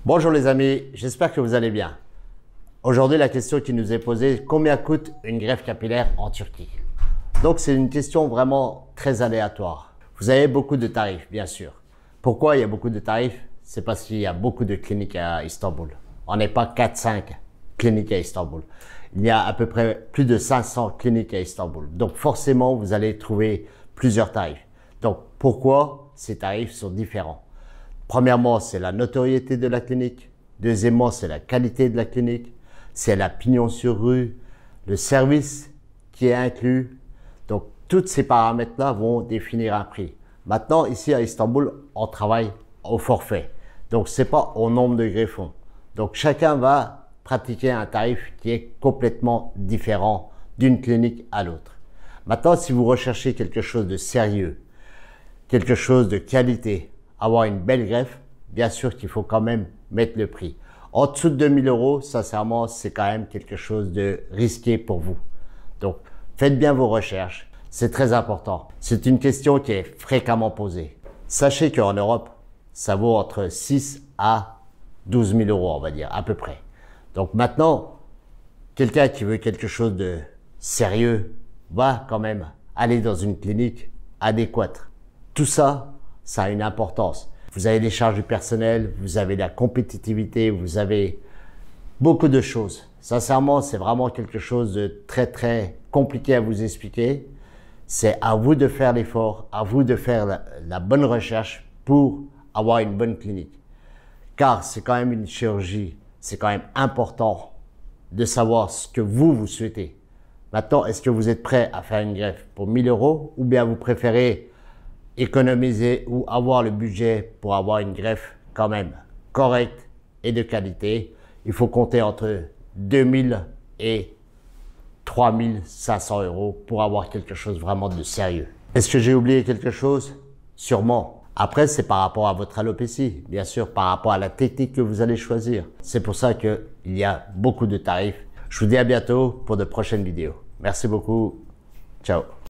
Bonjour les amis, j'espère que vous allez bien. Aujourd'hui, la question qui nous est posée, combien coûte une greffe capillaire en Turquie? Donc c'est une question vraiment très aléatoire. Vous avez beaucoup de tarifs, bien sûr. Pourquoi il y a beaucoup de tarifs? C'est parce qu'il y a beaucoup de cliniques à Istanbul. On n'est pas 4-5 cliniques à Istanbul. Il y a à peu près plus de 500 cliniques à Istanbul. Donc forcément, vous allez trouver plusieurs tarifs. Donc pourquoi ces tarifs sont différents? Premièrement, c'est la notoriété de la clinique. Deuxièmement, c'est la qualité de la clinique. C'est la pignon sur rue, le service qui est inclus. Donc, tous ces paramètres-là vont définir un prix. Maintenant, ici à Istanbul, on travaille au forfait. Donc, c'est pas au nombre de greffons. Donc, chacun va pratiquer un tarif qui est complètement différent d'une clinique à l'autre. Maintenant, si vous recherchez quelque chose de sérieux, quelque chose de qualité, avoir une belle greffe, bien sûr qu'il faut quand même mettre le prix. En dessous de 2000 €, sincèrement, c'est quand même quelque chose de risqué pour vous. Donc, faites bien vos recherches. C'est très important. C'est une question qui est fréquemment posée. Sachez qu'en Europe, ça vaut entre 6 à 12 000 €, on va dire, à peu près. Donc maintenant, quelqu'un qui veut quelque chose de sérieux va quand même aller dans une clinique adéquate. Tout ça, ça a une importance. Vous avez les charges du personnel, vous avez la compétitivité, vous avez beaucoup de choses. Sincèrement, c'est vraiment quelque chose de très, très compliqué à vous expliquer. C'est à vous de faire l'effort, à vous de faire la bonne recherche pour avoir une bonne clinique. Car c'est quand même une chirurgie, c'est quand même important de savoir ce que vous souhaitez. Maintenant, est-ce que vous êtes prêt à faire une greffe pour 1000 € ou bien vous préférez économiser ou avoir le budget pour avoir une greffe quand même correcte et de qualité? Il faut compter entre 2000 et 3500 € pour avoir quelque chose vraiment de sérieux. Est-ce que j'ai oublié quelque chose? Sûrement. Après, c'est par rapport à votre alopécie, bien sûr, par rapport à la technique que vous allez choisir. C'est pour ça qu'il y a beaucoup de tarifs. Je vous dis à bientôt pour de prochaines vidéos. Merci beaucoup. Ciao.